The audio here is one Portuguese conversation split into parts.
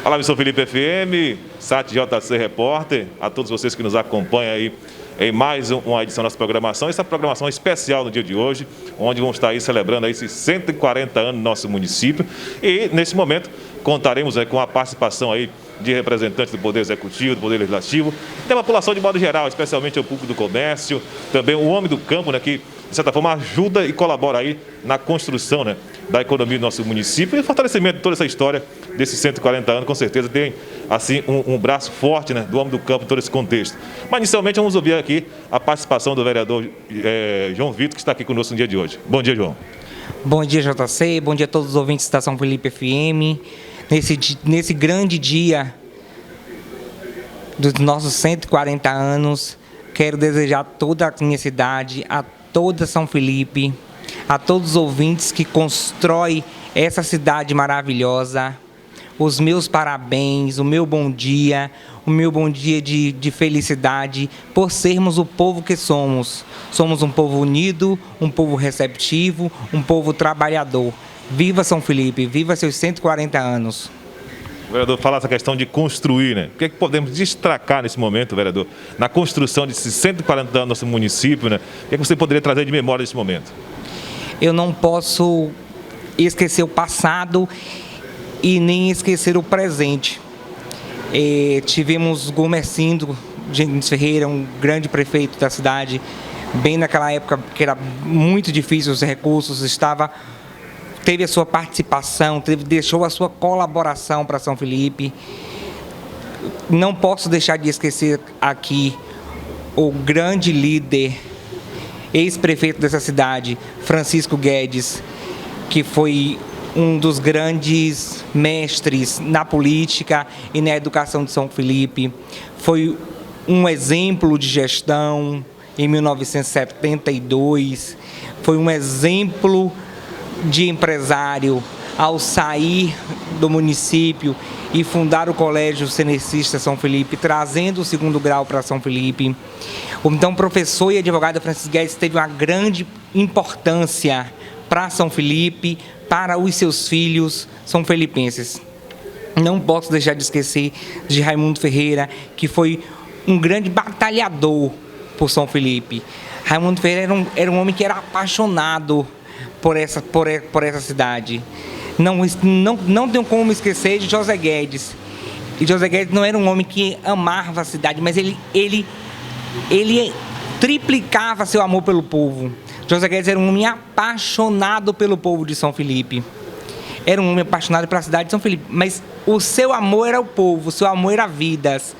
Olá, São Felipe FM, SAT JC Repórter, a todos vocês que nos acompanham aí em mais uma edição da nossa programação. Essa programação especial no dia de hoje, onde vamos estar aí celebrando aí esses 140 anos do nosso município. E, nesse momento, contaremos aí com a participação aí de representantes do Poder Executivo, do Poder Legislativo, da população de modo geral, especialmente o público do comércio, também o homem do campo, né, que, de certa forma, ajuda e colabora aí na construção, né, da economia do nosso município e o fortalecimento de toda essa história desses 140 anos, com certeza tem, assim, um braço forte, né, do homem do campo em todo esse contexto. Mas, inicialmente, vamos ouvir aqui a participação do vereador João Vitor, que está aqui conosco no dia de hoje. Bom dia, João. Bom dia, JC. Bom dia a todos os ouvintes da São Felipe FM. Nesse grande dia dos nossos 140 anos, quero desejar a toda a minha cidade, a toda São Felipe, a todos os ouvintes que constroem essa cidade maravilhosa, os meus parabéns, o meu bom dia de felicidade por sermos o povo que somos. Somos um povo unido, um povo receptivo, um povo trabalhador. Viva São Felipe, viva seus 140 anos. Vereador, fala essa questão de construir, né? O que é que podemos destacar nesse momento, vereador, na construção desses 140 anos do nosso município, né? O que é que você poderia trazer de memória nesse momento? Eu não posso esquecer o passado e nem esquecer o presente. Tivemos Gomercindo Gendes Ferreira, um grande prefeito da cidade, bem naquela época que era muito difícil os recursos, teve a sua participação, deixou a sua colaboração para São Felipe. Não posso deixar de esquecer aqui o grande líder, ex-prefeito dessa cidade, Francisco Guedes, que foi um dos grandes mestres na política e na educação de São Felipe. Foi um exemplo de gestão em 1972, foi um exemplo de empresário ao sair do município e fundar o Colégio Cenecista São Felipe, trazendo o segundo grau para São Felipe. Então, o professor e advogado Francisco Guedes teve uma grande importância para São Felipe, para os seus filhos são felipenses. Não posso deixar de esquecer de Raimundo Ferreira, que foi um grande batalhador por São Felipe. Raimundo Ferreira era um homem que era apaixonado por essa cidade. Não tenho como esquecer de José Guedes. E José Guedes não era um homem que amava a cidade, mas ele triplicava seu amor pelo povo. José Guedes era um homem apaixonado pelo povo de São Felipe. Era um homem apaixonado pela cidade de São Felipe, mas o seu amor era o povo, o seu amor era vidas.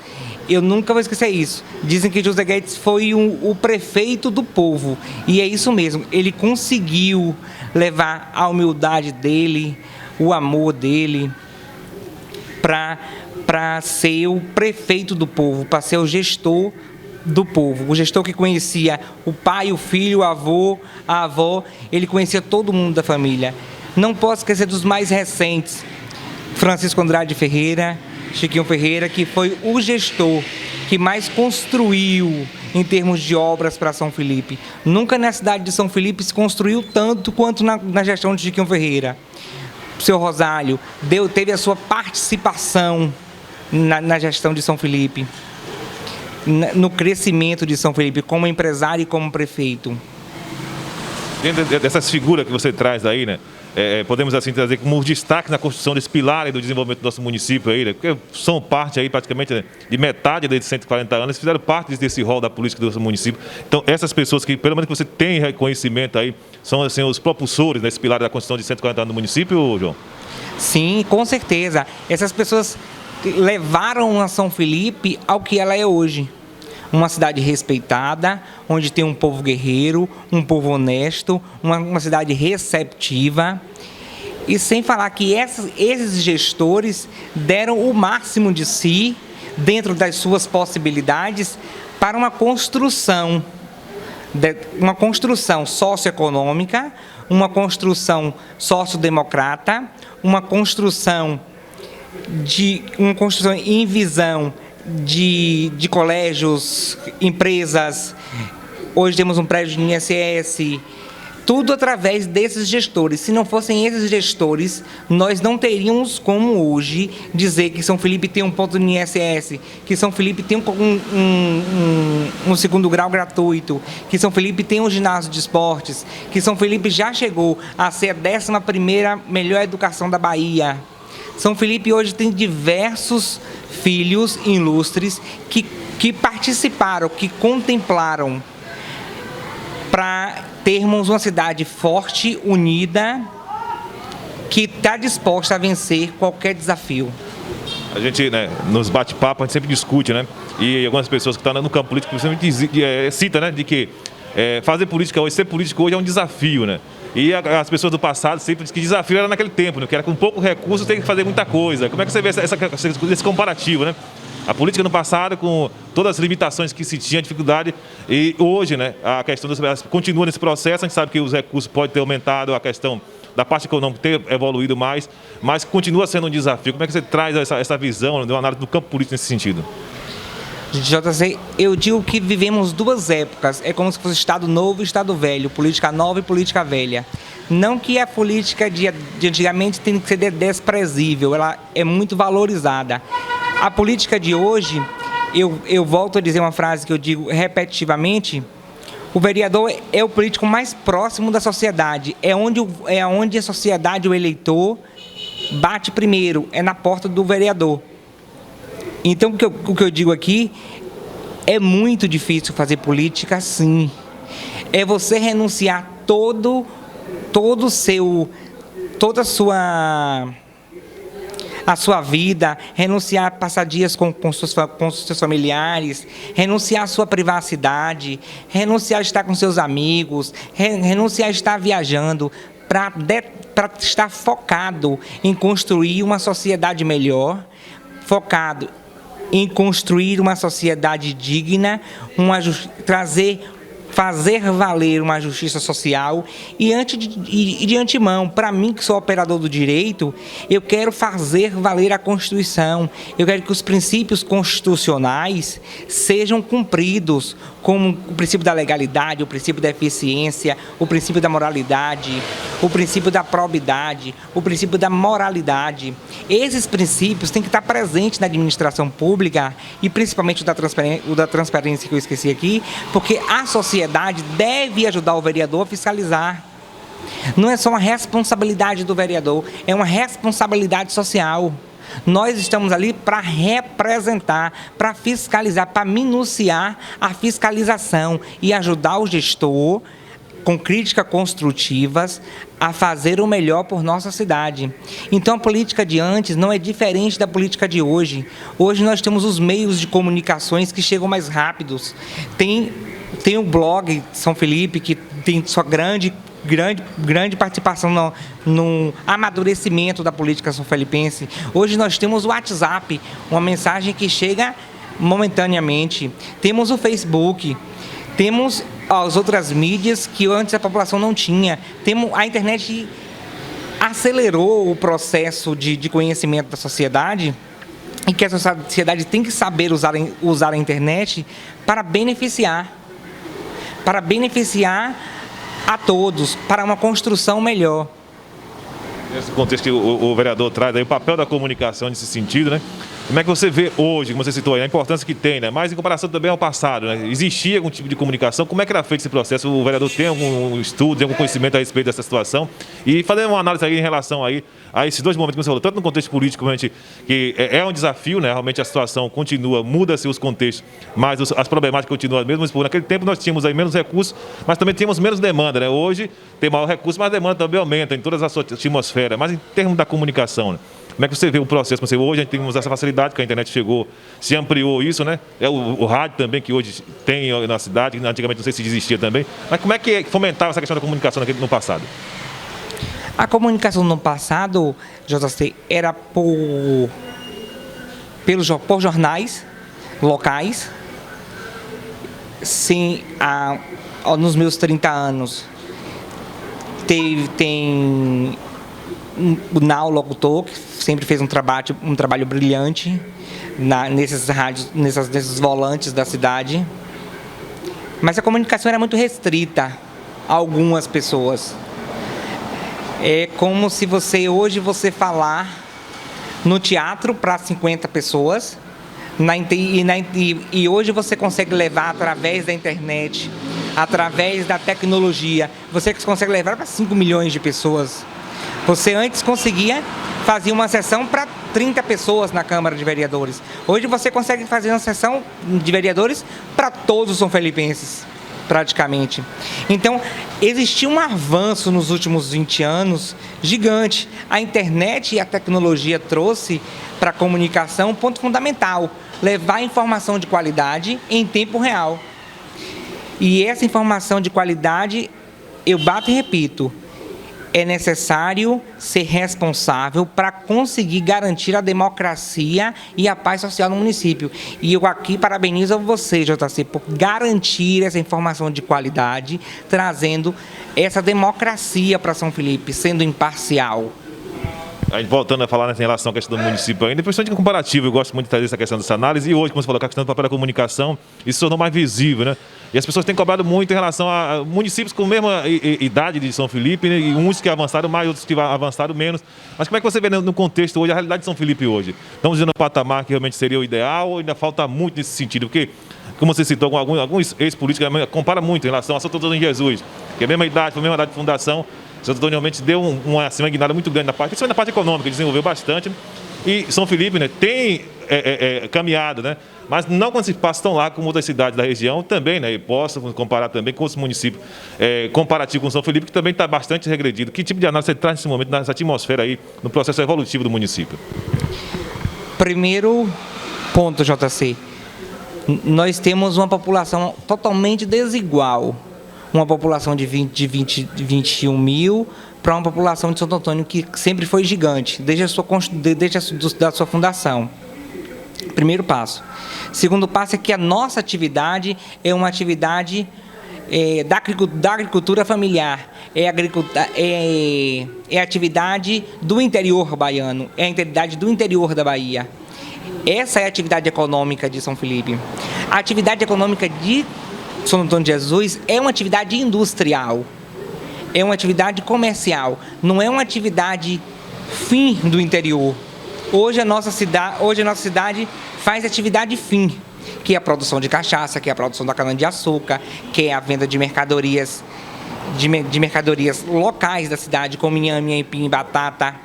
Eu nunca vou esquecer isso. Dizem que José Guedes foi o prefeito do povo. E é isso mesmo. Ele conseguiu levar a humildade dele, o amor dele, para ser o prefeito do povo, para ser o gestor do povo. O gestor que conhecia o pai, o filho, o avô, a avó. Ele conhecia todo mundo da família. Não posso esquecer dos mais recentes. Francisco Andrade Ferreira, Chiquinho Ferreira, que foi o gestor que mais construiu em termos de obras para São Felipe. Nunca na cidade de São Felipe se construiu tanto quanto na gestão de Chiquinho Ferreira. O seu Rosálio teve a sua participação na gestão de São Felipe, no crescimento de São Felipe, como empresário e como prefeito. Dentro dessas figuras que você traz aí, né? Podemos assim trazer como destaque na construção desse pilar do desenvolvimento do nosso município aí, né? Porque são parte aí praticamente, né, de metade desses 140 anos, fizeram parte desse rol da política do nosso município. Então, essas pessoas que, pelo menos que você tem reconhecimento aí, são assim, os propulsores desse pilar da construção de 140 anos do município, João? Sim, com certeza. Essas pessoas levaram a São Felipe ao que ela é hoje. Uma cidade respeitada, onde tem um povo guerreiro, um povo honesto, uma cidade receptiva. E sem falar que esses gestores deram o máximo de si, dentro das suas possibilidades, para uma construção socioeconômica, uma construção sociodemocrata, uma construção em visão de colégios, empresas. Hoje temos um prédio de INSS, tudo através desses gestores. Se não fossem esses gestores, nós não teríamos como hoje dizer que São Felipe tem um ponto no INSS, que São Felipe tem um segundo grau gratuito, que São Felipe tem um ginásio de esportes, que São Felipe já chegou a ser a 11ª melhor educação da Bahia. São Felipe hoje tem diversos filhos ilustres que participaram, que contemplaram para termos uma cidade forte, unida, que está disposta a vencer qualquer desafio. A gente, né, nos bate-papo, a gente sempre discute, né? E algumas pessoas que estão no campo político, principalmente cita, né, de que fazer política hoje, ser político hoje é um desafio, né? E as pessoas do passado sempre dizem que desafio era naquele tempo, né? Que era com pouco recurso tem que fazer muita coisa. Como é que você vê esse comparativo, né? A política no passado, com todas as limitações que se tinha, dificuldade, e hoje, né, a questão continua nesse processo, a gente sabe que os recursos podem ter aumentado, a questão da parte econômica ter evoluído mais, mas continua sendo um desafio. Como é que você traz essa visão, de uma análise do campo político nesse sentido? JC, eu digo que vivemos duas épocas, é como se fosse Estado Novo e Estado Velho, política nova e política velha. Não que a política de antigamente tem que ser desprezível, ela é muito valorizada. A política de hoje, eu volto a dizer uma frase que eu digo repetitivamente, o vereador é o político mais próximo da sociedade, é onde a sociedade, o eleitor, bate primeiro, é na porta do vereador. Então, o que eu digo aqui, é muito difícil fazer política, sim. É você renunciar toda a sua vida, renunciar a passar dias com seus familiares, renunciar à sua privacidade, renunciar a estar com seus amigos, renunciar a estar viajando, para estar focado em construir uma sociedade melhor, focado em construir uma sociedade digna, fazer valer uma justiça social e de antemão, para mim que sou operador do direito, eu quero fazer valer a Constituição, eu quero que os princípios constitucionais sejam cumpridos, como o princípio da legalidade, o princípio da eficiência, o princípio da moralidade, o princípio da probidade, o princípio da moralidade. Esses princípios têm que estar presentes na administração pública e principalmente o da transparência que eu esqueci aqui, porque a sociedade deve ajudar o vereador a fiscalizar. Não é só uma responsabilidade do vereador, é uma responsabilidade social. Nós estamos ali para representar, para fiscalizar, para minuciar a fiscalização e ajudar o gestor, com críticas construtivas, a fazer o melhor por nossa cidade. Então, a política de antes não é diferente da política de hoje. Hoje nós temos os meios de comunicações que chegam mais rápidos. Tem o blog São Felipe, que tem sua grande participação no amadurecimento da política são-felipense. Hoje nós temos o WhatsApp, uma mensagem que chega momentaneamente. Temos o Facebook, temos as outras mídias que antes a população não tinha. A internet acelerou o processo de conhecimento da sociedade e que a sociedade tem que saber usar a internet para beneficiar a todos, para uma construção melhor. Nesse contexto que o vereador traz aí, o papel da comunicação nesse sentido, né? Como é que você vê hoje, como você citou aí, a importância que tem, né? Mas em comparação também ao passado, né? Existia algum tipo de comunicação? Como é que era feito esse processo? O vereador tem algum estudo, tem algum conhecimento a respeito dessa situação? E fazer uma análise aí em relação aí a esses dois momentos que você falou, tanto no contexto político, que é um desafio, né? Realmente a situação continua, muda-se os contextos, mas as problemáticas continuam as mesmas. Naquele tempo nós tínhamos aí menos recursos, mas também tínhamos menos demanda, né? Hoje tem maior recurso, mas a demanda também aumenta em toda a sua atmosfera. Mas em termos da comunicação, né? Como é que você vê o processo? Hoje a gente tem essa facilidade, que a internet chegou, se ampliou isso, né? O rádio também, que hoje tem na cidade, que antigamente não sei se existia também. Mas como é que fomentava essa questão da comunicação no passado? A comunicação no passado, JC, era por jornais locais. Sim, nos meus 30 anos, tem o Nau Locutor, que sempre fez um trabalho brilhante nesses rádios, nesses volantes da cidade. Mas a comunicação era muito restrita. algumas pessoas. É como se hoje você falar no teatro para 50 pessoas, e hoje você consegue levar através da internet, através da tecnologia, você consegue levar para 5 milhões de pessoas. Você antes conseguia fazer uma sessão para 30 pessoas na Câmara de Vereadores. Hoje você consegue fazer uma sessão de vereadores para todos os são felipenses, praticamente. Então, existiu um avanço nos últimos 20 anos gigante. A internet e a tecnologia trouxe para a comunicação um ponto fundamental: levar informação de qualidade em tempo real. E essa informação de qualidade, eu bato e repito, é necessário ser responsável para conseguir garantir a democracia e a paz social no município. E eu aqui parabenizo a você, JC, por garantir essa informação de qualidade, trazendo essa democracia para São Felipe, sendo imparcial. A gente voltando a falar em relação à questão do município ainda, principalmente comparativo, eu gosto muito de trazer essa questão dessa análise, e hoje, como você falou, a questão do papel da comunicação, isso se tornou mais visível, né? E as pessoas têm cobrado muito em relação a municípios com a mesma idade de São Felipe, né? E uns que avançaram mais, outros que avançaram menos. Mas como é que você vê no contexto hoje, a realidade de São Felipe hoje? Estamos dizendo um patamar que realmente seria o ideal, ou ainda falta muito nesse sentido? Porque, como você citou, alguns ex-políticos compara muito em relação a Santo Antônio de Jesus, que é a mesma idade, foi a mesma idade de fundação. Santo Antônio realmente deu uma guinada muito grande na parte, principalmente na parte econômica, desenvolveu bastante. E São Felipe, né, tem caminhado, né? Mas não quando se passa tão lá como outras cidades da região também, né? E posso comparar também com outros municípios comparativo com São Felipe, que também está bastante regredido. Que tipo de análise você traz nesse momento, nessa atmosfera aí, no processo evolutivo do município? Primeiro ponto, JC. Nós temos uma população totalmente desigual. Uma população de 21 mil para uma população de Santo Antônio que sempre foi gigante, desde a sua fundação. Primeiro passo. Segundo passo é que a nossa atividade é uma atividade da agricultura familiar, é a atividade do interior baiano, é a atividade do interior da Bahia. Essa é a atividade econômica de São Felipe. A atividade econômica de São Antônio de Jesus é uma atividade industrial, é uma atividade comercial, não é uma atividade fim do interior. Hoje a nossa cidade faz atividade fim, que é a produção de cachaça, que é a produção da cana-de-açúcar, que é a venda de mercadorias, de mercadorias locais da cidade, como inhame, aipim, batata.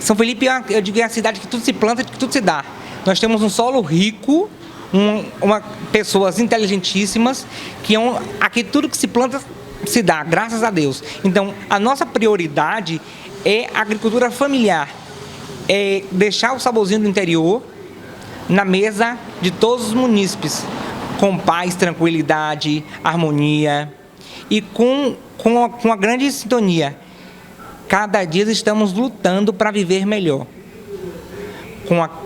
São Felipe, eu digo, é a cidade que tudo se planta e que tudo se dá. Nós temos um solo rico, pessoas inteligentíssimas, aqui tudo que se planta se dá, graças a Deus. Então, a nossa prioridade é a agricultura familiar, é deixar o saborzinho do interior na mesa de todos os munícipes, com paz, tranquilidade, harmonia e com a grande sintonia. Cada dia estamos lutando para viver melhor.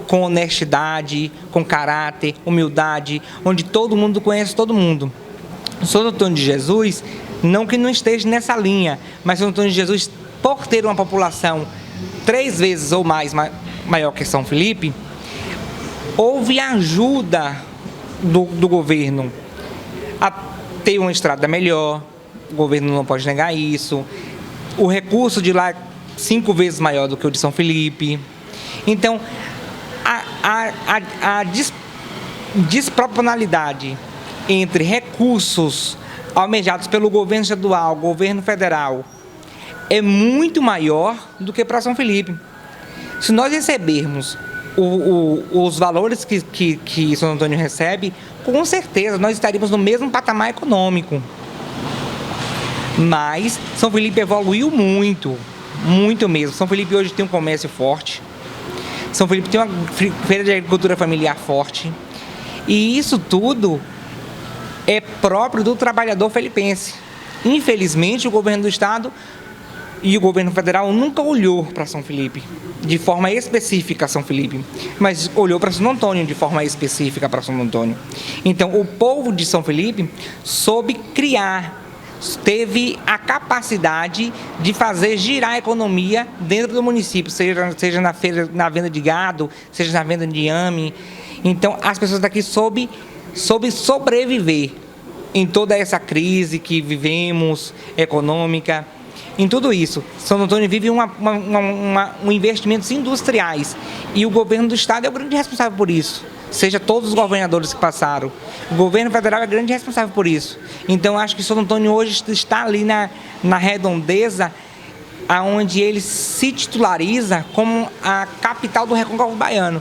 Com honestidade, com caráter, humildade, onde todo mundo conhece todo mundo. Santo Antônio de Jesus, não que não esteja nessa linha, mas Santo Antônio de Jesus, por ter uma população 3 vezes ou mais maior que São Felipe, houve ajuda do governo a ter uma estrada melhor. O governo não pode negar isso. O recurso de lá é 5 vezes maior do que o de São Felipe. Então, a desproporcionalidade entre recursos almejados pelo governo estadual, governo federal, é muito maior do que para São Felipe. Se nós recebermos os valores que São Antônio recebe, com certeza nós estaríamos no mesmo patamar econômico. Mas São Felipe evoluiu muito, muito mesmo. São Felipe hoje tem um comércio forte. São Felipe tem uma feira de agricultura familiar forte. E isso tudo é próprio do trabalhador felipense. Infelizmente, o governo do estado e o governo federal nunca olhou para São Felipe de forma específica a São Felipe, mas olhou para Santo Antônio de forma específica para Santo Antônio. Então, o povo de São Felipe soube criar, teve a capacidade de fazer girar a economia dentro do município, seja na feira, na venda de gado, seja na venda de inhame. Então, as pessoas daqui soube sobreviver em toda essa crise que vivemos, econômica, em tudo isso, Santo Antônio vive um investimentos industriais e o governo do estado é o grande responsável por isso. Seja todos os governadores que passaram. O governo federal é grande responsável por isso. Então, acho que Santo Antônio hoje está ali na redondeza, onde ele se titulariza como a capital do Recôncavo Baiano.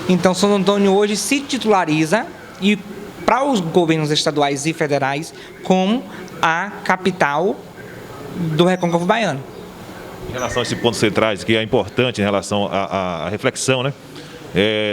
Então, Santo Antônio hoje se titulariza, e para os governos estaduais e federais, como a capital do Recôncavo Baiano. Em relação a esses pontos centrais, que é importante em relação à reflexão, né?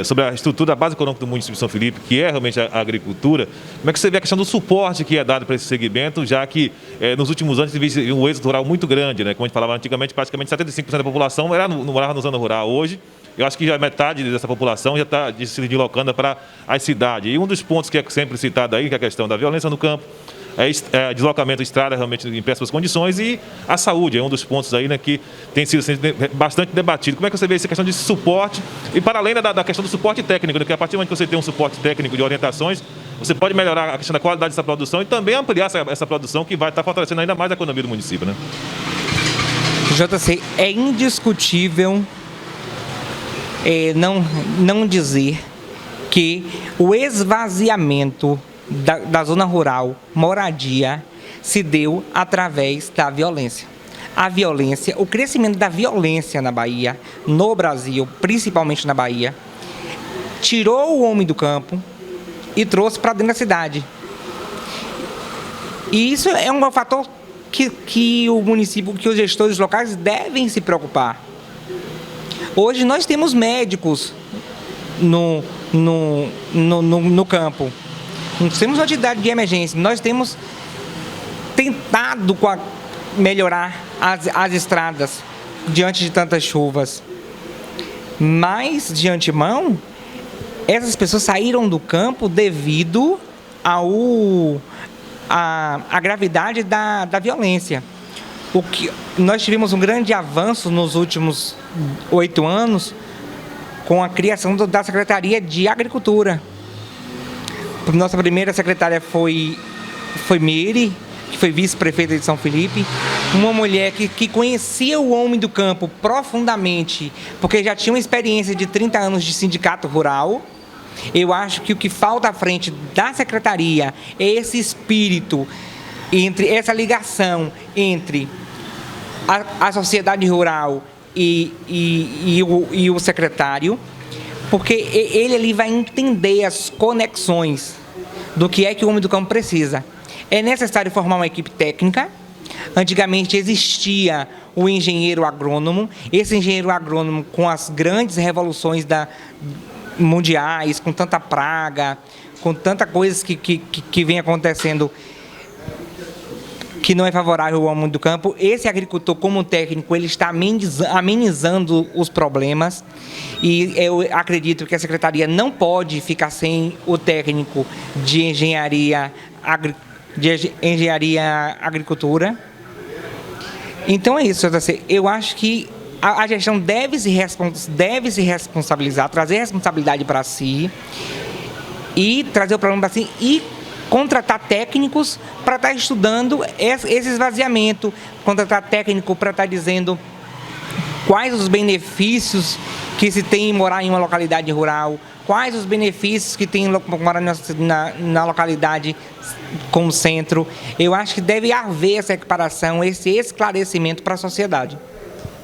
Sobre a estrutura, a base econômica do município de São Felipe, que é realmente a agricultura, como é que você vê a questão do suporte que é dado para esse segmento, já que nos últimos anos teve um êxodo rural muito grande, né? Como a gente falava antigamente, praticamente 75% da população morava na zona rural. Hoje, eu acho que já metade dessa população já está se deslocando para as cidades. E um dos pontos que é sempre citado aí, que é a questão da violência no campo, deslocamento estrada realmente em péssimas condições, e a saúde é um dos pontos aí, né, que tem sido bastante debatido. Como é que você vê essa questão de suporte e para além da questão do suporte técnico, né, que a partir do momento que você tem um suporte técnico de orientações, você pode melhorar a questão da qualidade dessa produção e também ampliar essa produção, que vai estar fortalecendo ainda mais a economia do município, né? JC, é indiscutível não dizer que o esvaziamento da zona rural, moradia, se deu através da violência. A violência, o crescimento da violência na Bahia, no Brasil, principalmente na Bahia, tirou o homem do campo e trouxe para dentro da cidade. E isso é um fator que o município, que os gestores locais devem se preocupar. Hoje nós temos médicos no campo. Nós temos uma atividade de emergência, nós temos tentado melhorar as estradas diante de tantas chuvas. Mas, de antemão, essas pessoas saíram do campo devido à gravidade da violência. Nós tivemos um grande avanço nos últimos 8 anos com a criação da Secretaria de Agricultura. Nossa primeira secretária foi Meire, que foi vice-prefeita de São Felipe, uma mulher que conhecia o homem do campo profundamente, porque já tinha uma experiência de 30 anos de sindicato rural. Eu acho que o que falta à frente da secretaria é esse espírito, essa ligação entre a sociedade rural e o secretário, porque ele ali vai entender as conexões do que é que o homem do campo precisa. É necessário formar uma equipe técnica. Antigamente existia o engenheiro agrônomo. Esse engenheiro agrônomo, com as grandes revoluções mundiais, com tanta praga, com tanta coisa que vem acontecendo que não é favorável ao homem do campo, esse agricultor, como técnico, ele está amenizando os problemas, e eu acredito que a secretaria não pode ficar sem o técnico de engenharia agricultura. Então é isso, eu acho que a gestão deve se responsabilizar, trazer responsabilidade para si e trazer o problema para si e contratar técnicos para estar estudando esse esvaziamento, contratar técnico para estar dizendo quais os benefícios que se tem em morar em uma localidade rural, quais os benefícios que tem em morar na localidade como centro. Eu acho que deve haver essa equiparação, esse esclarecimento para a sociedade.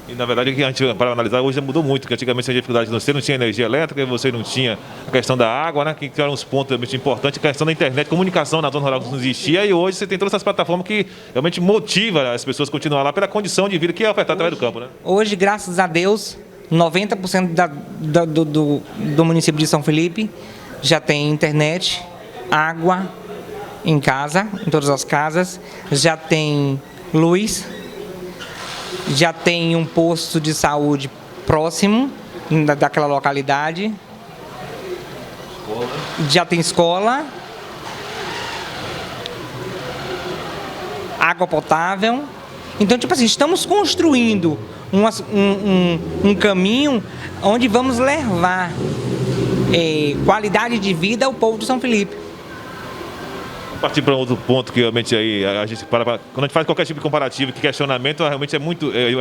E, na verdade, para analisar, hoje já mudou muito, porque antigamente tinha dificuldade, você não tinha energia elétrica, você não tinha a questão da água, né, que eram uns pontos realmente importantes, a questão da internet, comunicação na zona rural não existia, e hoje você tem todas essas plataformas que realmente motivam as pessoas a continuar lá pela condição de vida que é ofertada através do campo, né? Hoje, graças a Deus, 90% do município de São Felipe já tem internet, água em casa, em todas as casas, já tem luz, já tem um posto de saúde próximo daquela localidade, já tem escola, água potável. Então, tipo assim, estamos construindo um caminho onde vamos levar qualidade de vida ao povo de São Felipe. Partir para outro ponto que realmente aí a gente quando a gente faz qualquer tipo de comparativo, que questionamento, realmente a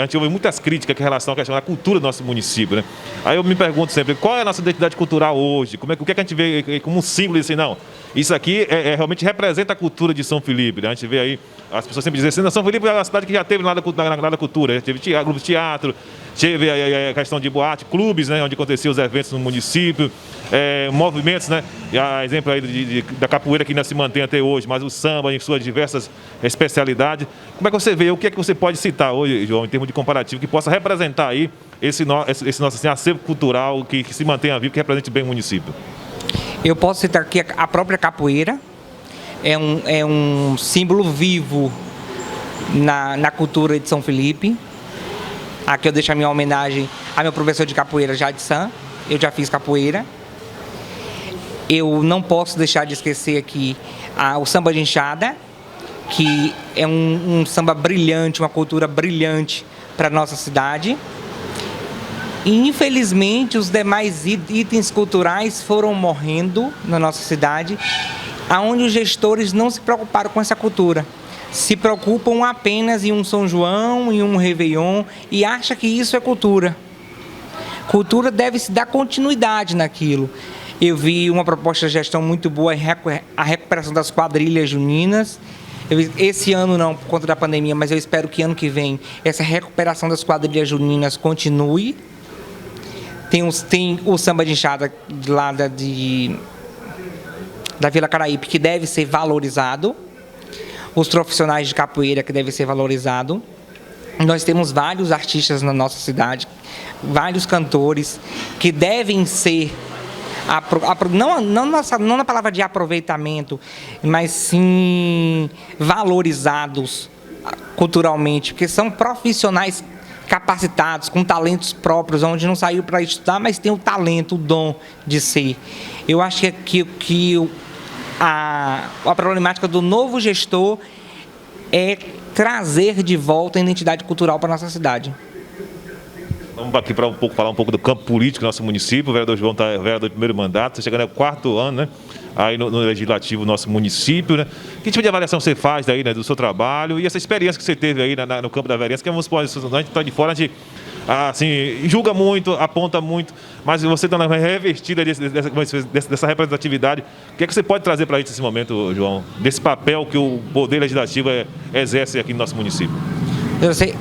gente ouve muitas críticas em relação a questionar a cultura do nosso município, né? Aí eu me pergunto sempre, qual é a nossa identidade cultural hoje? O que é que a gente vê como um símbolo assim, não? Isso aqui realmente representa a cultura de São Felipe, né? A gente vê aí, as pessoas sempre dizem assim, São Felipe é uma cidade que já teve nada da cultura, já teve grupo de teatro, teve a questão de boate, clubes, né, onde aconteciam os eventos no município, movimentos, né, exemplo aí da capoeira que ainda se mantém até hoje, mas o samba em suas diversas especialidades. Como é que você vê, o que é que você pode citar hoje, João, em termos de comparativo, que possa representar aí esse nosso assim, acervo cultural que se mantenha vivo, que represente bem o município? Eu posso citar aqui a própria capoeira, é um símbolo vivo na cultura de São Felipe. Aqui eu deixo a minha homenagem ao meu professor de capoeira, Jadson. Eu já fiz capoeira. Eu não posso deixar de esquecer aqui o samba de enxada, que é um samba brilhante, uma cultura brilhante para a nossa cidade. E, infelizmente, os demais itens culturais foram morrendo na nossa cidade, onde os gestores não se preocuparam com essa cultura. Se preocupam apenas em um São João, em um Réveillon, e acham que isso é cultura. Cultura deve se dar continuidade naquilo. Eu vi uma proposta de gestão muito boa, a recuperação das quadrilhas juninas. Esse ano não, por conta da pandemia, mas eu espero que ano que vem essa recuperação das quadrilhas juninas continue. Tem o samba de enxada lá da Vila Caraíbe, que deve ser valorizado. Os profissionais de capoeira, que devem ser valorizados. Nós temos vários artistas na nossa cidade, vários cantores que devem ser, não na palavra de aproveitamento, mas sim valorizados culturalmente, porque são profissionais capacitados, com talentos próprios, onde não saiu para estudar, mas tem o talento, o dom de ser. Eu acho que a problemática do novo gestor é trazer de volta a identidade cultural para a nossa cidade. Vamos aqui para falar um pouco do campo político do nosso município. O vereador João está vereador de primeiro mandato, está chegando ao 4º ano, né? Aí no legislativo do nosso município, né? Que tipo de avaliação você faz daí, né, do seu trabalho e essa experiência que você teve aí no campo da vereança, que vamos supor, a gente está de fora, a gente assim, julga muito, aponta muito, mas você está revestida dessa representatividade. O que é que você pode trazer para a gente nesse momento, João, desse papel que o Poder Legislativo exerce aqui no nosso município?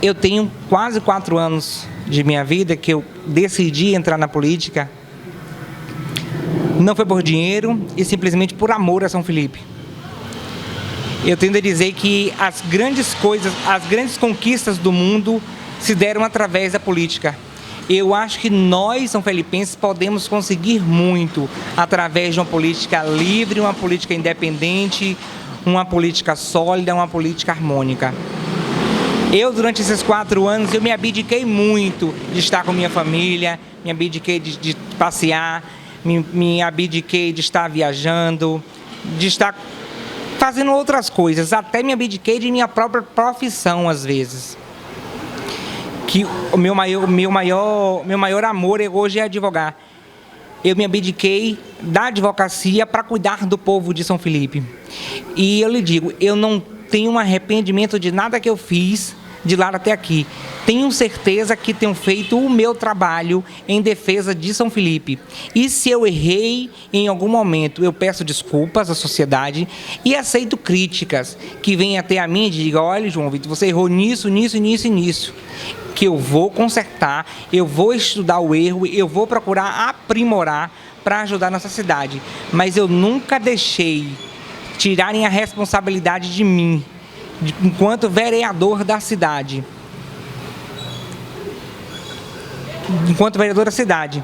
Eu tenho quase 4 anos de minha vida que eu decidi entrar na política. Não foi por dinheiro e simplesmente por amor a São Felipe. Eu tendo a dizer que as grandes coisas, as grandes conquistas do mundo se deram através da política. Eu acho que nós, são felipenses, podemos conseguir muito através de uma política livre, uma política independente, uma política sólida, uma política harmônica. Eu, durante esses 4 anos, eu me abdiquei muito de estar com minha família, me abdiquei de passear, me abdiquei de estar viajando, de estar fazendo outras coisas, até me abdiquei de minha própria profissão, às vezes. Que o meu maior amor hoje é advogar. Eu me abdiquei da advocacia para cuidar do povo de São Felipe. E eu lhe digo, eu não tenho um arrependimento de nada que eu fiz de lá até aqui. Tenho certeza que tenho feito o meu trabalho em defesa de São Felipe. E se eu errei em algum momento, eu peço desculpas à sociedade e aceito críticas que venham até a mim e digam: olha, João Vitor, você errou nisso, nisso, nisso e nisso. Que eu vou consertar, eu vou estudar o erro, eu vou procurar aprimorar para ajudar a nossa cidade. Mas eu nunca deixei tirarem a responsabilidade de mim, enquanto vereador da cidade. Enquanto vereador da cidade.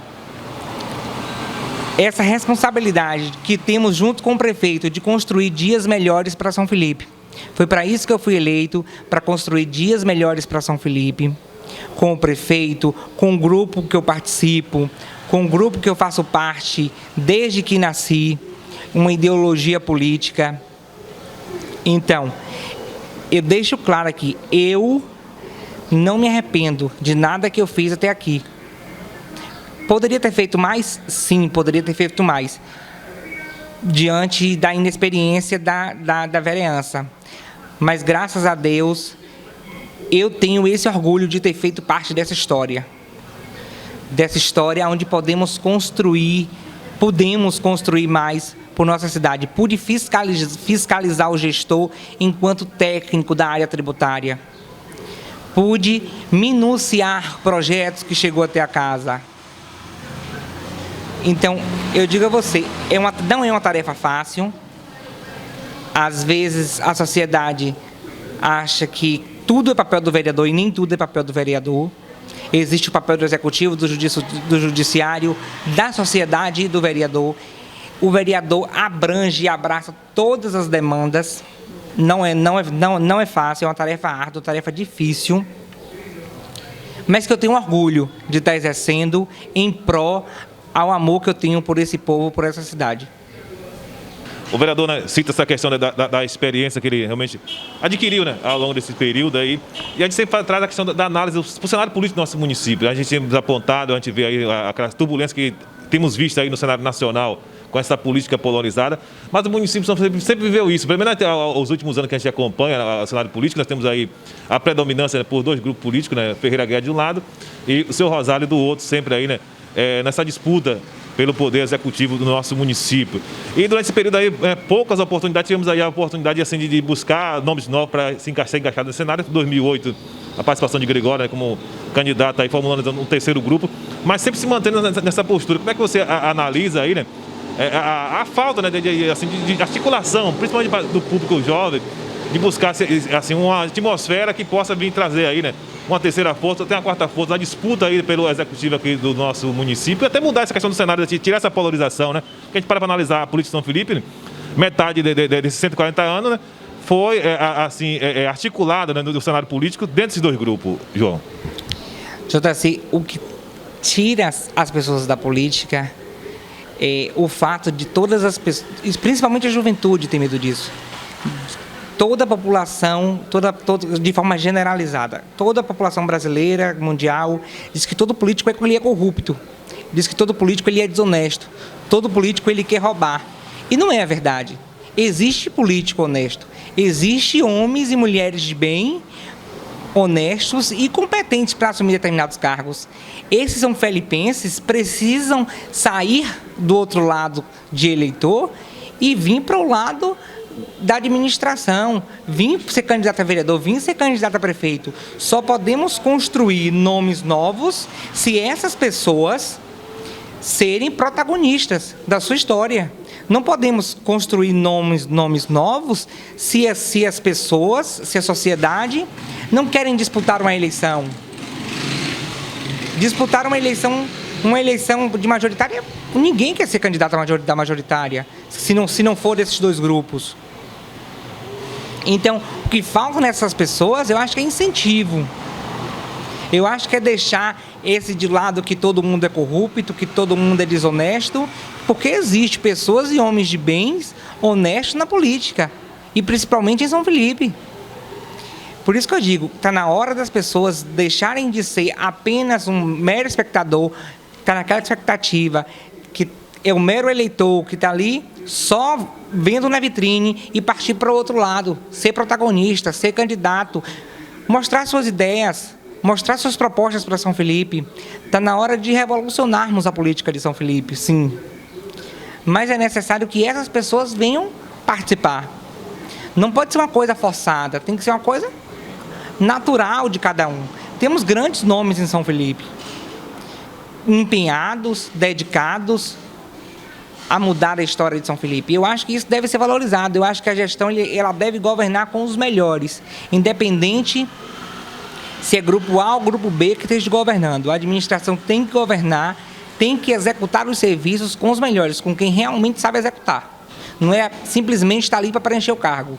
Essa responsabilidade que temos junto com o prefeito de construir dias melhores para São Felipe. Foi para isso que eu fui eleito, para construir dias melhores para São Felipe, com o prefeito, com o grupo que eu participo, com o grupo que eu faço parte desde que nasci, uma ideologia política. Então, eu deixo claro aqui, eu não me arrependo de nada que eu fiz até aqui. Poderia ter feito mais? Sim, poderia ter feito mais. diante da inexperiência da vereança. Mas, graças a Deus, eu tenho esse orgulho de ter feito parte dessa história. Dessa história onde podemos construir mais por nossa cidade. Pude fiscalizar o gestor enquanto técnico da área tributária. Pude minuciar projetos que chegou até a casa. Então, eu digo a você, não é uma tarefa fácil. Às vezes, a sociedade acha que tudo é papel do vereador e nem tudo é papel do vereador. Existe o papel do executivo, do judiciário, da sociedade e do vereador. O vereador abrange e abraça todas as demandas. Não é fácil, é uma tarefa árdua, uma tarefa difícil. Mas que eu tenho orgulho de estar exercendo em pró ao amor que eu tenho por esse povo, por essa cidade. O vereador, né, cita essa questão, né, da experiência que ele realmente adquiriu, né, ao longo desse período aí. E a gente sempre traz a questão da análise do cenário político do nosso município. A gente tem apontado, a gente vê aí aquelas turbulências que temos visto aí no cenário nacional com essa política polarizada, mas o município sempre viveu isso. Pelo menos até os últimos anos que a gente acompanha o cenário político, nós temos aí a predominância, né, por dois grupos políticos, né, Ferreira Guedes de um lado e o seu Rosário do outro, sempre aí, né, nessa disputa pelo poder executivo do nosso município. E durante esse período aí, poucas oportunidades, tivemos aí a oportunidade assim, de buscar nomes novos para ser encaixado no cenário. Em 2008, a participação de Gregório, né, como candidato aí, formulando um terceiro grupo, mas sempre se mantendo nessa postura. Como é que você analisa aí, né, a falta, né, de articulação, principalmente do público jovem, de buscar assim, uma atmosfera que possa vir trazer aí, né, uma terceira força, até uma quarta força, na disputa aí pelo executivo aqui do nosso município, e até mudar essa questão do cenário, tirar essa polarização, né? Porque a gente para analisar a política de São Felipe, né? Metade desses 140 anos, né, foi articulada, né, no cenário político dentro desses dois grupos, João. JC, o que tira as pessoas da política é o fato de todas as pessoas, principalmente a juventude, ter medo disso. Toda a população, de forma generalizada, toda a população brasileira, mundial, diz que todo político ele é corrupto, diz que todo político ele é desonesto, todo político ele quer roubar. E não é a verdade. Existe político honesto, existe homens e mulheres de bem, honestos e competentes para assumir determinados cargos. Esses são felipenses, precisam sair do outro lado de eleitor e vir para o lado da administração, vim ser candidato a vereador, vim ser candidato a prefeito. Só podemos construir nomes novos se essas pessoas serem protagonistas da sua história. Não podemos construir nomes novos se as pessoas, se a sociedade não querem disputar uma eleição. Disputar uma eleição de majoritária, ninguém quer ser candidato da majoritária, se não for desses dois grupos. Então, o que falta nessas pessoas, eu acho que é incentivo. Eu acho que é deixar esse de lado que todo mundo é corrupto, que todo mundo é desonesto, porque existe pessoas e homens de bens honestos na política, e principalmente em São Felipe. Por isso que eu digo, está na hora das pessoas deixarem de ser apenas um mero espectador, está naquela expectativa, que é o mero eleitor que está ali só vendo na vitrine e partir para o outro lado, ser protagonista, ser candidato, mostrar suas ideias, mostrar suas propostas para São Felipe. Está na hora de revolucionarmos a política de São Felipe, sim. Mas é necessário que essas pessoas venham participar. Não pode ser uma coisa forçada, tem que ser uma coisa natural de cada um. Temos grandes nomes em São Felipe, empenhados, dedicados a mudar a história de São Felipe. Eu acho que isso deve ser valorizado. Eu acho que a gestão ela deve governar com os melhores, independente se é grupo A ou grupo B que esteja governando. A administração tem que governar, tem que executar os serviços com os melhores, com quem realmente sabe executar. Não é simplesmente estar ali para preencher o cargo.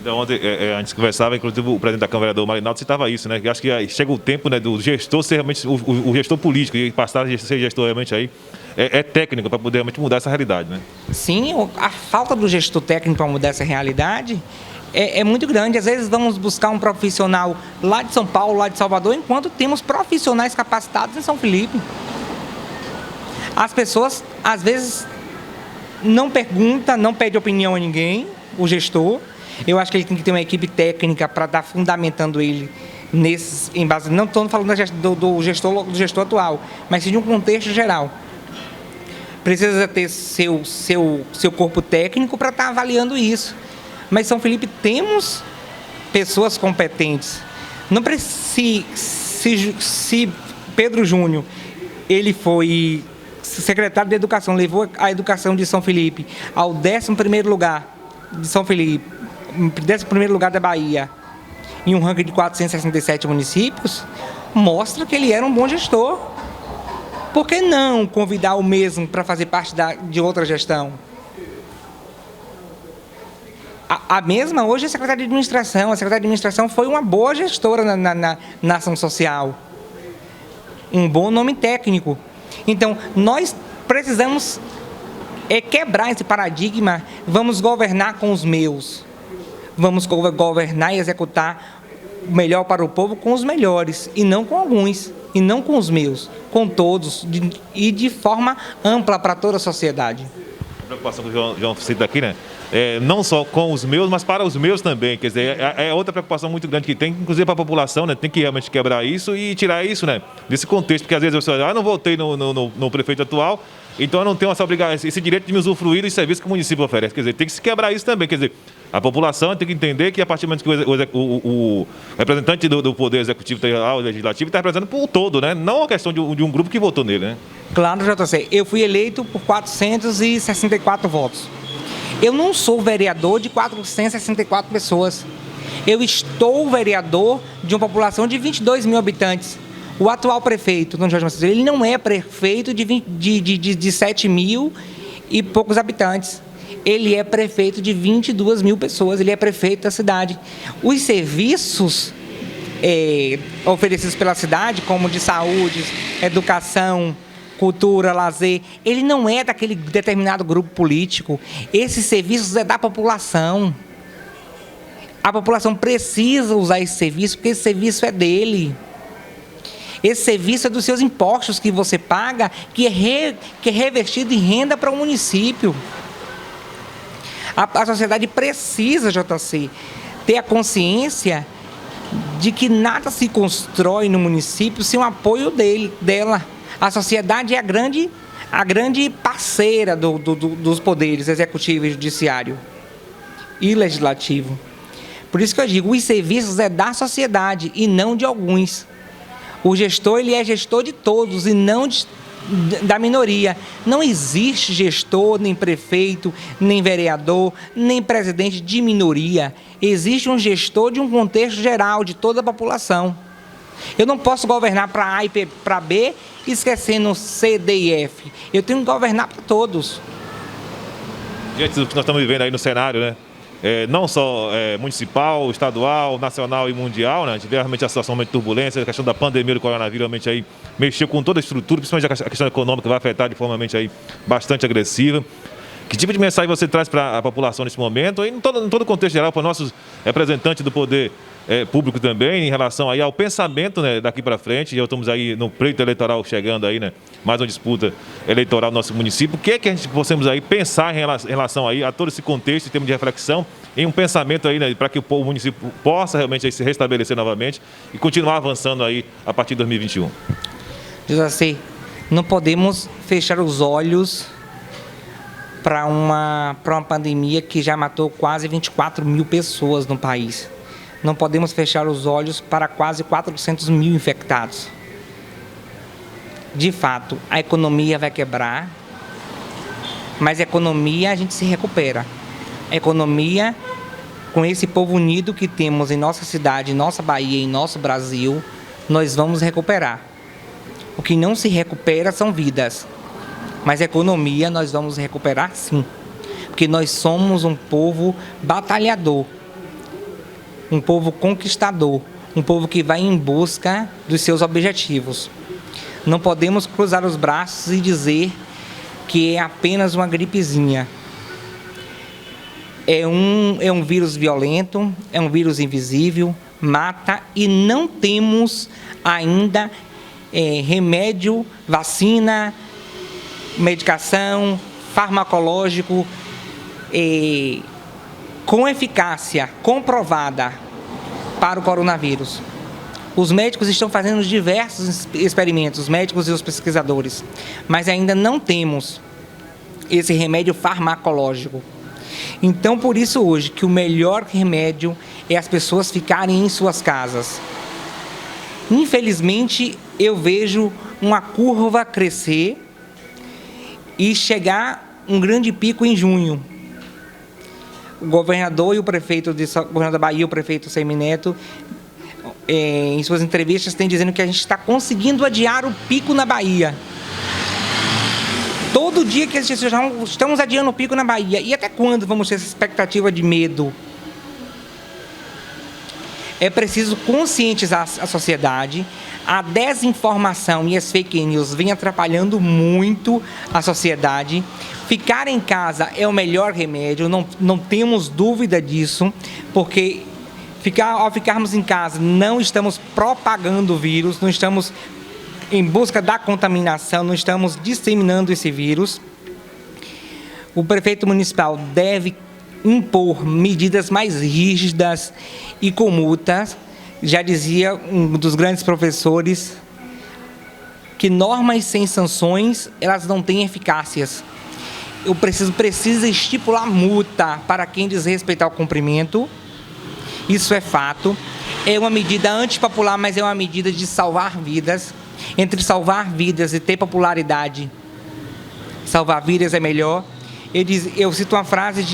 Então, ontem, a gente conversava, inclusive o presidente da Câmara, vereador Marinaldo, citava isso, né? Que acho que chega o tempo, né, do gestor ser realmente o gestor político, e passar a ser gestor realmente aí é técnico para poder realmente mudar essa realidade, né? Sim, a falta do gestor técnico para mudar essa realidade é muito grande. Às vezes vamos buscar um profissional lá de São Paulo, lá de Salvador, enquanto temos profissionais capacitados em São Felipe. As pessoas, às vezes, não pergunta, não pede opinião a ninguém, o gestor. Eu acho que ele tem que ter uma equipe técnica para estar fundamentando ele em base. Não estou falando do gestor atual, mas sim de um contexto geral. Precisa ter seu corpo técnico para estar avaliando isso. Mas São Felipe temos pessoas competentes. Não precisa, se Pedro Júnior, ele foi secretário de Educação, levou a educação de São Felipe ao 11º lugar de São Felipe, 11º lugar da Bahia, em um ranking de 467 municípios, mostra que ele era um bom gestor. Por que não convidar o mesmo para fazer parte de outra gestão? A mesma hoje é a secretária de Administração. A secretária de Administração foi uma boa gestora na ação social. Um bom nome técnico. Então, nós precisamos quebrar esse paradigma. Vamos governar com os meus. Vamos governar e executar o melhor para o povo com os melhores, e não com alguns, e não com os meus, com todos, e de forma ampla para toda a sociedade. A preocupação que o João cita aqui, né? Não só com os meus, mas para os meus também. Quer dizer, é outra preocupação muito grande que tem, inclusive para a população, né? Tem que realmente quebrar isso e tirar isso, né? Desse contexto, porque às vezes eu não votei no prefeito atual, então eu não tenho esse direito de me usufruir dos serviços que o município oferece. Quer dizer, tem que se quebrar isso também. Quer dizer, a população tem que entender que a partir do momento que o representante do Poder Executivo, o Legislativo, está representando por todo, né? Não a questão de um grupo que votou nele, né? Claro, JC. Eu fui eleito por 464 votos. Eu não sou vereador de 464 pessoas. Eu estou vereador de uma população de 22 mil habitantes. O atual prefeito, Dom Jorge Macedo, ele não é prefeito de 7 mil e poucos habitantes. Ele é prefeito de 22 mil pessoas, ele é prefeito da cidade. Os serviços oferecidos pela cidade, como de saúde, educação, cultura, lazer, ele não é daquele determinado grupo político. Esses serviços é da população. A população precisa usar esse serviço, porque esse serviço é dele. Esse serviço é dos seus impostos que você paga, que é revestido em renda para o município. A sociedade precisa, JC, ter a consciência de que nada se constrói no município sem o apoio dela. A sociedade é a grande parceira dos poderes executivo e judiciário e legislativo. Por isso que eu digo, os serviços é da sociedade e não de alguns. O gestor, ele é gestor de todos e não da minoria. Não existe gestor, nem prefeito, nem vereador, nem presidente de minoria. Existe um gestor de um contexto geral, de toda a população. Eu não posso governar para A e para B, esquecendo C, D e F. Eu tenho que governar para todos. Diante do que nós estamos vivendo aí no cenário, né? Não só municipal, estadual, nacional e mundial, né? Tivemos realmente a situação de turbulência, a questão da pandemia do coronavírus realmente aí mexeu com toda a estrutura, principalmente a questão econômica vai afetar de forma realmente aí bastante agressiva. Que tipo de mensagem você traz para a população nesse momento, e em todo o contexto geral, para nossos representantes do poder público também, em relação aí ao pensamento, né, daqui para frente? Já estamos aí no pleito eleitoral chegando aí, né? Mais uma disputa eleitoral no nosso município. O que é que a gente possamos aí pensar em relação aí a todo esse contexto, em termos de reflexão, em um pensamento aí, né, para que o município possa realmente aí se restabelecer novamente e continuar avançando aí a partir de 2021? Diz assim, não podemos fechar os olhos para uma pandemia que já matou quase 24 mil pessoas no país. Não podemos fechar os olhos para quase 400 mil infectados. De fato, a economia vai quebrar, mas a economia a gente se recupera. A economia, com esse povo unido que temos em nossa cidade, em nossa Bahia, em nosso Brasil, nós vamos recuperar. O que não se recupera são vidas. Mas a economia nós vamos recuperar sim, porque nós somos um povo batalhador, um povo conquistador, um povo que vai em busca dos seus objetivos. Não podemos cruzar os braços e dizer que é apenas uma gripezinha. É um vírus violento, é um vírus invisível, mata, e não temos ainda remédio, vacina, medicação, farmacológico com eficácia comprovada para o coronavírus. Os médicos estão fazendo diversos experimentos, os médicos e os pesquisadores, mas ainda não temos esse remédio farmacológico. Então, por isso hoje, que o melhor remédio é as pessoas ficarem em suas casas. Infelizmente, eu vejo uma curva crescer e chegar um grande pico em junho. O governador e o prefeito governador da Bahia, o prefeito Semineto, em suas entrevistas, têm dizendo que a gente está conseguindo adiar o pico na Bahia. Todo dia que estamos adiando o pico na Bahia. E até quando vamos ter essa expectativa de medo? É preciso conscientizar a sociedade. A desinformação e as fake news vêm atrapalhando muito a sociedade. Ficar em casa é o melhor remédio, não temos dúvida disso, porque ao ficarmos em casa não estamos propagando o vírus, não estamos em busca da contaminação, não estamos disseminando esse vírus. O prefeito municipal deve impor medidas mais rígidas e com multas. Já dizia um dos grandes professores que normas sem sanções, elas não têm eficácias. Precisa estipular multa para quem desrespeitar o cumprimento. Isso é fato. É uma medida antipopular, mas é uma medida de salvar vidas. Entre salvar vidas e ter popularidade, salvar vidas é melhor. Eu cito uma frase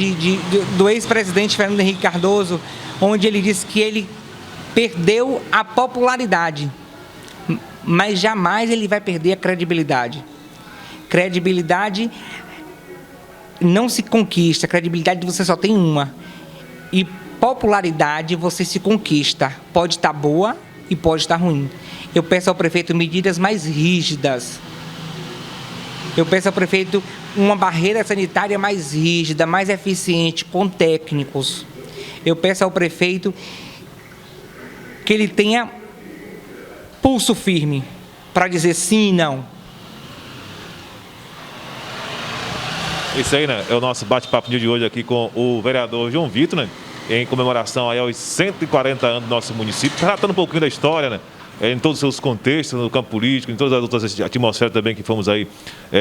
do ex-presidente Fernando Henrique Cardoso, onde ele disse que ele perdeu a popularidade, mas jamais ele vai perder a credibilidade. Credibilidade não se conquista, credibilidade você só tem uma. E popularidade você se conquista. Pode estar boa e pode estar ruim. Eu peço ao prefeito medidas mais rígidas. Eu peço ao prefeito uma barreira sanitária mais rígida, mais eficiente, com técnicos. Eu peço ao prefeito que ele tenha pulso firme para dizer sim e não. Isso aí, né? É o nosso bate-papo de hoje aqui com o vereador João Vitor, né? Em comemoração aí aos 140 anos do nosso município, tratando um pouquinho da história, né? Em todos os seus contextos, no campo político, em todas as outras atmosferas também que fomos aí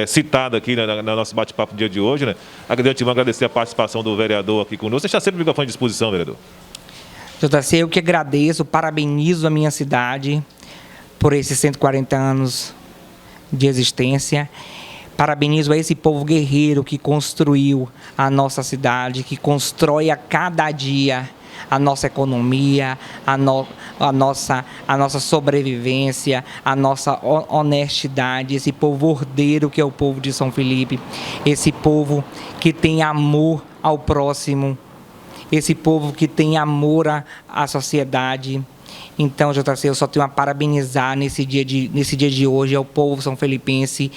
citadas aqui, né, no nosso bate-papo do dia de hoje, né? Agradecer a participação do vereador aqui conosco. Você está sempre o microfone à disposição, vereador. JC, eu que agradeço, parabenizo a minha cidade por esses 140 anos de existência. Parabenizo a esse povo guerreiro que construiu a nossa cidade, que constrói a cada dia a nossa economia, a nossa sobrevivência, a nossa honestidade, esse povo ordeiro que é o povo de São Felipe, esse povo que tem amor ao próximo, esse povo que tem amor à sociedade. Então, JC, eu só tenho a parabenizar nesse dia de hoje ao povo são felipense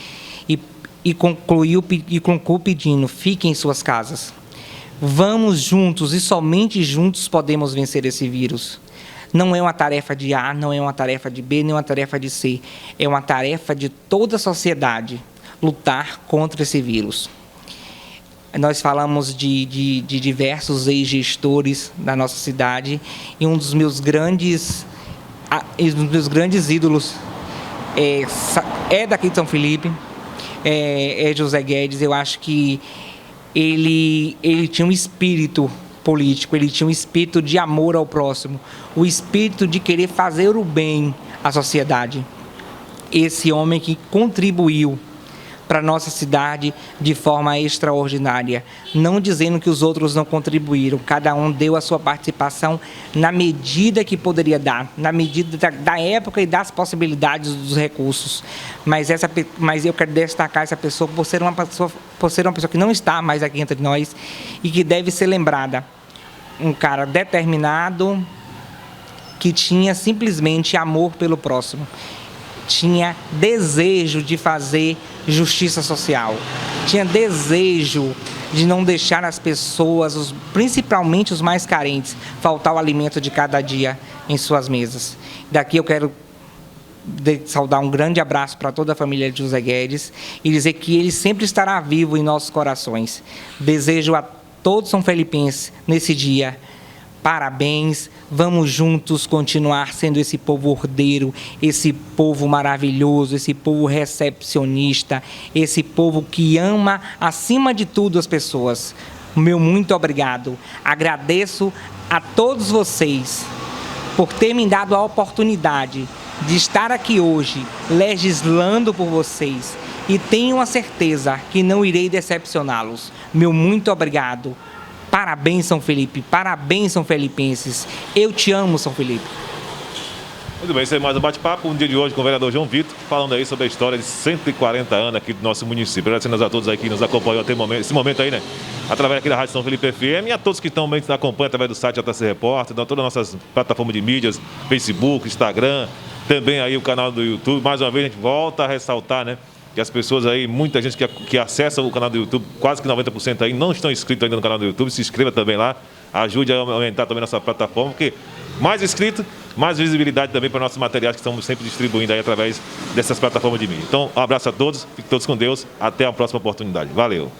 e concluo pedindo, fiquem em suas casas. Vamos juntos e somente juntos podemos vencer esse vírus. Não é uma tarefa de A, não é uma tarefa de B, nem uma tarefa de C. É uma tarefa de toda a sociedade lutar contra esse vírus. Nós falamos de diversos ex-gestores da nossa cidade e um dos meus grandes ídolos é daqui de São Felipe, é José Guedes. Eu acho que ele tinha um espírito político, ele tinha um espírito de amor ao próximo, o espírito de querer fazer o bem à sociedade. Esse homem que contribuiu para a nossa cidade de forma extraordinária, não dizendo que os outros não contribuíram, cada um deu a sua participação na medida que poderia dar, na medida da época e das possibilidades dos recursos. Mas eu quero destacar essa pessoa por ser uma pessoa que não está mais aqui entre nós e que deve ser lembrada. Um cara determinado, que tinha simplesmente amor pelo próximo. Tinha desejo de fazer justiça social, tinha desejo de não deixar as pessoas, principalmente os mais carentes, faltar o alimento de cada dia em suas mesas. Daqui eu quero saudar um grande abraço para toda a família de José Guedes e dizer que ele sempre estará vivo em nossos corações. Desejo a todos são felipenses nesse dia parabéns, vamos juntos continuar sendo esse povo ordeiro, esse povo maravilhoso, esse povo recepcionista, esse povo que ama acima de tudo as pessoas. Meu muito obrigado. Agradeço a todos vocês por ter me dado a oportunidade de estar aqui hoje legislando por vocês e tenho a certeza que não irei decepcioná-los. Meu muito obrigado. Parabéns, São Felipe. Parabéns, São Felipenses. Eu te amo, São Felipe. Muito bem, esse é mais um bate-papo, um dia de hoje com o vereador João Vitor, falando aí sobre a história de 140 anos aqui do nosso município. Agradecendo a todos aí que nos acompanham até esse momento aí, né? Através aqui da Rádio São Felipe FM e a todos que também nos acompanham através do site JC Repórter, todas as nossas plataformas de mídias, Facebook, Instagram, também aí o canal do YouTube. Mais uma vez a gente volta a ressaltar, né? Que as pessoas aí, muita gente que acessa o canal do YouTube, quase que 90% aí não estão inscritos ainda no canal do YouTube, se inscreva também lá, ajude a aumentar também nossa plataforma, porque mais inscrito, mais visibilidade também para nossos materiais que estamos sempre distribuindo aí através dessas plataformas de mídia. Então, um abraço a todos, fiquem todos com Deus, até a próxima oportunidade. Valeu!